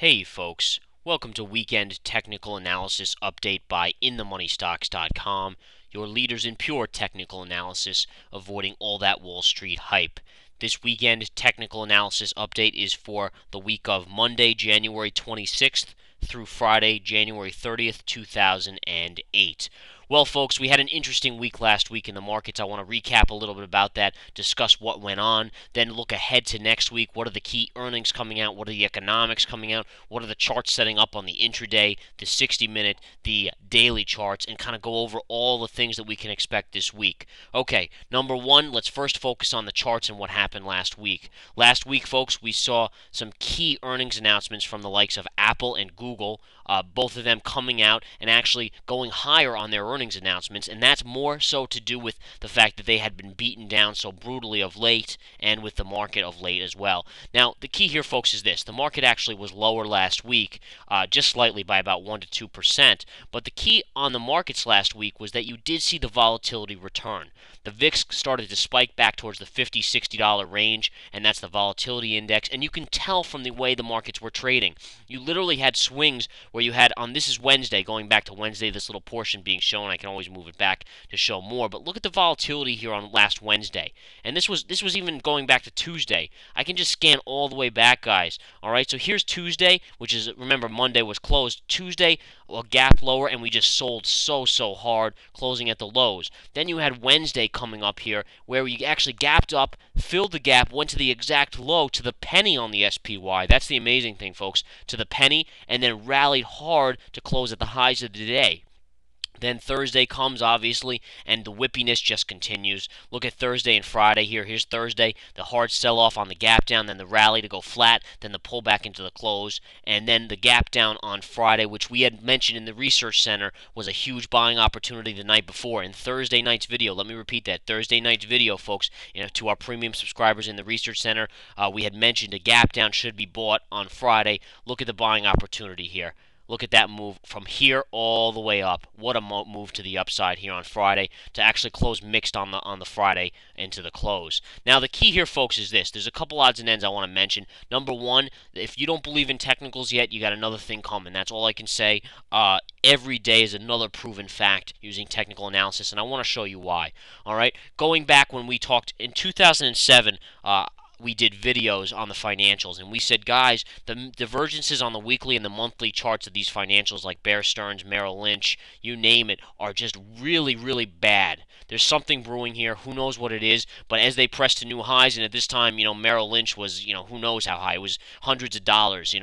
Hey folks, welcome to Weekend Technical Analysis Update by InTheMoneyStocks.com, your leaders in pure technical analysis, avoiding all that Wall Street hype. This weekend technical analysis update is for the week of Monday, January 26th through Friday, January 30th, 2008. Well, folks, we had an interesting week last week in the markets. I want to recap a little bit about that, discuss what went on, then look ahead to next week. What are the key earnings coming out? What are the economics coming out? What are the charts setting up on the intraday, the 60-minute, the daily charts, and kind of go over all the things that we can expect this week. Okay, number one, let's first focus on the charts and what happened last week. Last week, folks, we saw some key earnings announcements from the likes of Apple and Google, both of them coming out and actually going higher on their earnings announcements, and that's more so to do with the fact that they had been beaten down so brutally of late and with the market of late as well. Now, the key here, folks, is this. The market actually was lower last week, just slightly by about 1 to 2%, but the key on the markets last week was that you did see the volatility return. The VIX started to spike back towards the $50, $60 range, and that's the volatility index, and you can tell from the way the markets were trading. You literally had swings where you had this is Wednesday, going back to Wednesday, this little portion being shown. I can always move it back to show more, but look at the volatility here on last Wednesday. And this was even going back to Tuesday. I can just scan all the way back, guys. All right, so here's Tuesday, which is, remember, Monday was closed. Tuesday, a gap lower, and we just sold so hard, closing at the lows. Then you had Wednesday coming up here, where we actually gapped up, filled the gap, went to the exact low, to the penny on the SPY. That's the amazing thing, folks, to the penny, and then rallied hard to close at the highs of the day. Then Thursday comes, obviously, and the whippiness just continues. Look at Thursday and Friday here. Here's Thursday, the hard sell-off on the gap down, then the rally to go flat, then the pullback into the close, and then the gap down on Friday, which we had mentioned in the Research Center was a huge buying opportunity the night before. In Thursday night's video, let me repeat that, Thursday night's video, folks, to our premium subscribers in the Research Center, we had mentioned a gap down should be bought on Friday. Look at the buying opportunity here. Look at that move from here all the way up. What a move to the upside here on Friday to actually close mixed on the Friday into the close. Now, the key here, folks, is this. There's a couple odds and ends I want to mention. Number one, if you don't believe in technicals yet, you got another thing coming. That's all I can say. Every day is another proven fact using technical analysis, and I want to show you why. All right? Going back when we talked in 2007, we did videos on the financials, and we said, guys, the divergences on the weekly and the monthly charts of these financials like Bear Stearns, Merrill Lynch, you name it, are just really bad. There's something brewing here. Who knows what it is? But as they press to new highs, and at this time, Merrill Lynch was, who knows how high. It was hundreds of dollars.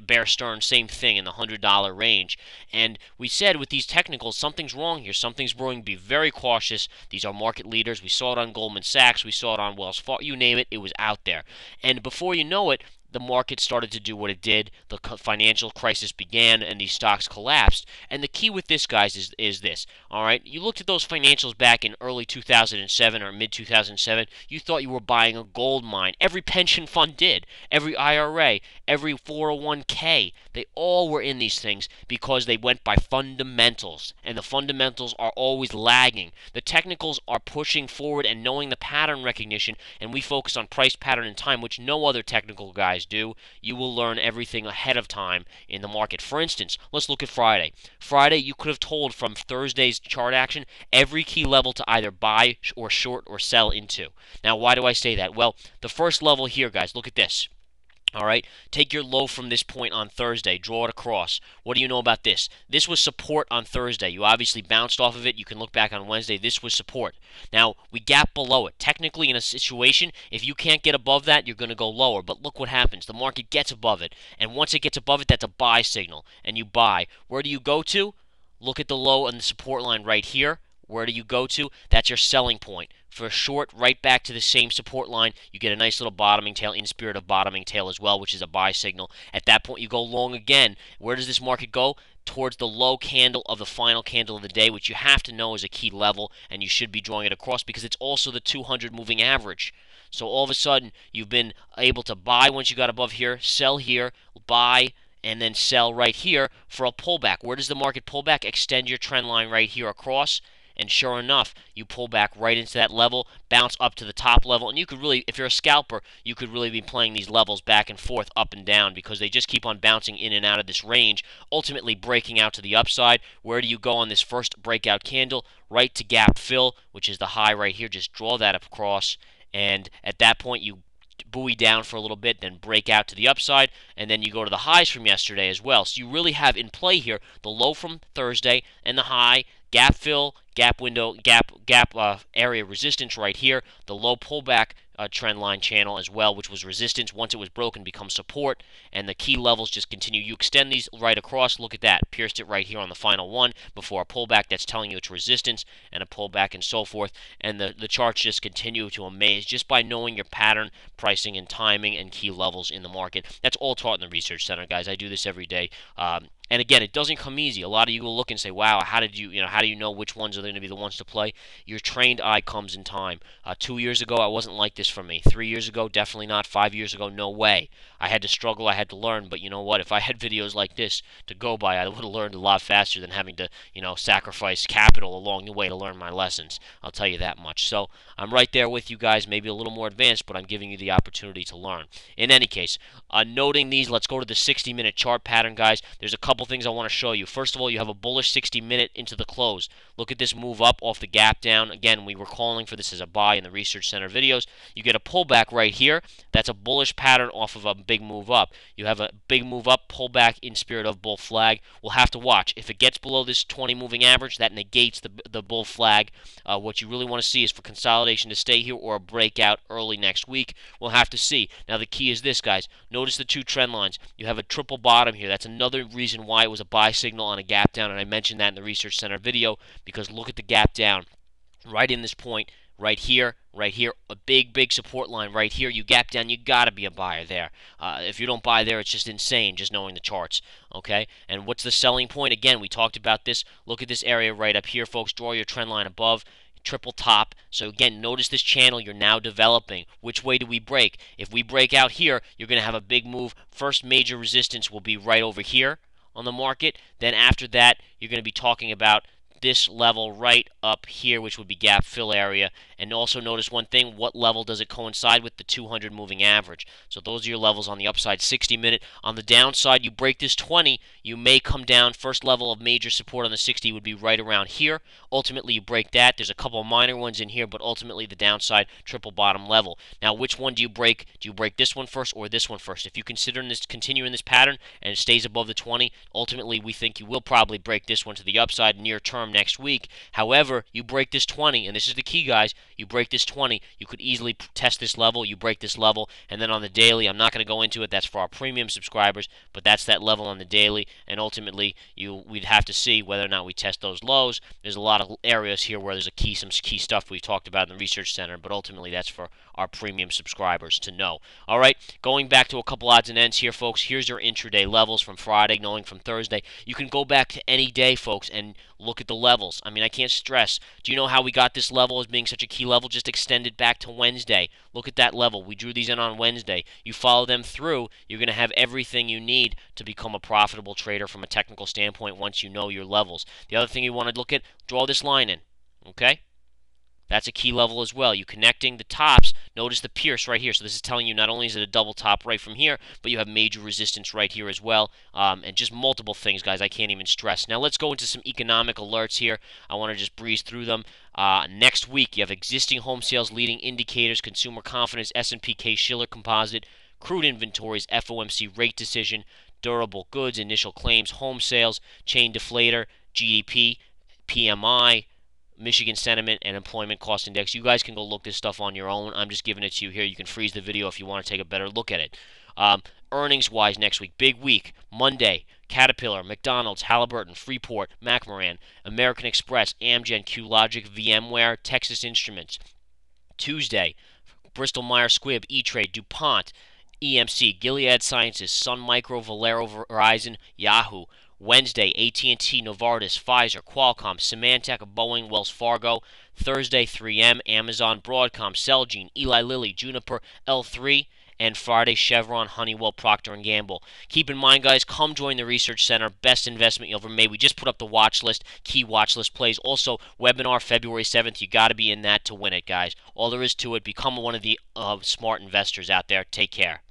Bear Stearns, same thing in the $100 range. And we said with these technicals, something's wrong here. Something's brewing. Be very cautious. These are market leaders. We saw it on Goldman Sachs. We saw it on Wells Fargo. You name it, it was out there. And before you know it, the market started to do what it did. The financial crisis began, and these stocks collapsed. And the key with this, guys, is this. All right, you looked at those financials back in early 2007 or mid 2007. You thought you were buying a gold mine. Every pension fund did. Every IRA, every 401k, they all were in these things because they went by fundamentals, and the fundamentals are always lagging. The technicals are pushing forward and knowing the pattern recognition, and we focus on price, pattern, and time, which no other technical guys do. You will learn everything ahead of time in the market. For instance, let's look at Friday. Friday, you could have told from Thursday's chart action every key level to either buy or short or sell into. Now, why do I say that? Well, the first level here, guys, look at this. All right, take your low from this point on Thursday, draw it across. What do you know about this? This was support on Thursday. You obviously bounced off of it. You can look back on Wednesday. This was support. Now, we gap below it. Technically, in a situation, if you can't get above that, you're going to go lower. But look what happens. The market gets above it. And once it gets above it, that's a buy signal. And you buy. Where do you go to? Look at the low and the support line right here. Where do you go to? That's your selling point. For a short, right back to the same support line, you get a nice little bottoming tail, in spirit of bottoming tail as well, which is a buy signal. At that point, you go long again. Where does this market go? Towards the low candle of the final candle of the day, which you have to know is a key level, and you should be drawing it across because it's also the 200 moving average. So all of a sudden, you've been able to buy once you got above here, sell here, buy, and then sell right here for a pullback. Where does the market pull back? Extend your trend line right here across. and sure enough, you pull back right into that level, bounce up to the top level, and you could really, if you're a scalper, you could really be playing these levels back and forth, up and down, because they just keep on bouncing in and out of this range, ultimately breaking out to the upside. Where do you go on this first breakout candle? Right to gap fill, which is the high right here. Just draw that across, and at that point, you buoy down for a little bit, then break out to the upside, and then you go to the highs from yesterday as well. So you really have in play here the low from Thursday and the high, gap fill, gap window, gap area resistance right here, the low pullback trend line channel as well, which was resistance. Once it was broken, becomes support, and the key levels just continue. You extend these right across. Look at that. Pierced it right here on the final one before a pullback. That's telling you it's resistance and a pullback and so forth. And the charts just continue to amaze just by knowing your pattern, pricing, and timing and key levels in the market. That's all taught in the Research Center, guys. I do this every day. And again, it doesn't come easy. A lot of you will look and say, "Wow, how do you know which ones are going to be the ones to play?" Your trained eye comes in time. 2 years ago, I wasn't like this for me. 3 years ago, definitely not. 5 years ago, no way. I had to struggle. I had to learn. But you know what? If I had videos like this to go by, I would have learned a lot faster than having to, sacrifice capital along the way to learn my lessons. I'll tell you that much. So I'm right there with you guys. Maybe a little more advanced, but I'm giving you the opportunity to learn. In any case, noting these, let's go to the 60-minute chart pattern, guys. There's a couple things I want to show you. First of all, you have a bullish 60-minute into the close. Look at this move up off the gap down. Again, we were calling for this as a buy in the Research Center videos. You get a pullback right here. That's a bullish pattern off of a big move up. You have a big move up, pullback in spirit of bull flag. We'll have to watch. If it gets below this 20 moving average, that negates the bull flag. What you really want to see is for consolidation to stay here or a breakout early next week. We'll have to see. Now, the key is this, guys. Notice the two trend lines. You have a triple bottom here. That's another reason why it was a buy signal on a gap down, and I mentioned that in the Research Center video, because look at the gap down right in this point, right here, a big support line right here. You gap down, you got to be a buyer there. If you don't buy there, it's just insane, just knowing the charts, okay? And what's the selling point? Again, we talked about this. Look at this area right up here, folks. Draw your trend line above. Triple top. So again, notice this channel you're now developing. Which way do we break? If we break out here, you're going to have a big move. First major resistance will be right over here on the market. Then after that, you're going to be talking about this level right up here, which would be gap fill area. And also notice one thing, what level does it coincide with? The 200 moving average. So those are your levels on the upside, 60 minute. On the downside, you break this 20, you may come down. First level of major support on the 60 would be right around here. Ultimately, you break that. There's a couple of minor ones in here, but ultimately the downside triple bottom level. Now, which one do you break? Do you break this one first or this one first? If you continue in this pattern and it stays above the 20, ultimately we think you will probably break this one to the upside near term next week. However, you break this 20, and this is the key, guys. You break this 20, you could easily test this level. You break this level, and then on the daily, I'm not going to go into it. That's for our premium subscribers, but that's that level on the daily, and ultimately we'd have to see whether or not we test those lows. There's a lot of areas here where there's some key stuff we've talked about in the Research Center, but ultimately that's for our premium subscribers to know. All right, going back to a couple odds and ends here, folks. Here's your intraday levels from Friday, knowing from Thursday. You can go back to any day, folks, and look at the levels. I mean, I can't stress. Do you know how we got this level as being such a key level? Just extend it back to Wednesday. Look at that level. We drew these in on Wednesday. You follow them through, you're going to have everything you need to become a profitable trader from a technical standpoint once you know your levels. The other thing you want to look at, draw this line in, okay? That's a key level as well. You connecting the tops. Notice the pierce right here. So this is telling you not only is it a double top right from here, but you have major resistance right here as well. And just multiple things, guys. I can't even stress. Now let's go into some economic alerts here. I want to just breeze through them. Next week, you have existing home sales leading indicators, consumer confidence, S&P Case-Shiller composite, crude inventories, FOMC rate decision, durable goods, initial claims, home sales, chain deflator, GDP, PMI, Michigan Sentiment, and Employment Cost Index. You guys can go look this stuff on your own. I'm just giving it to you here. You can freeze the video if you want to take a better look at it. Earnings-wise next week, big week. Monday, Caterpillar, McDonald's, Halliburton, Freeport, McMoran, American Express, Amgen, QLogic, VMware, Texas Instruments. Tuesday, Bristol Myers Squibb, E-Trade, DuPont, EMC, Gilead Sciences, Sun Micro, Valero, Verizon, Yahoo. Wednesday, AT&T, Novartis, Pfizer, Qualcomm, Symantec, Boeing, Wells Fargo. Thursday, 3M, Amazon, Broadcom, Celgene, Eli Lilly, Juniper, L3, and Friday, Chevron, Honeywell, Procter & Gamble. Keep in mind, guys, come join the Research Center. Best investment you'll ever make. We just put up the watch list, key watch list plays. Also, webinar February 7th. You got to be in that to win it, guys. All there is to it. Become one of the smart investors out there. Take care.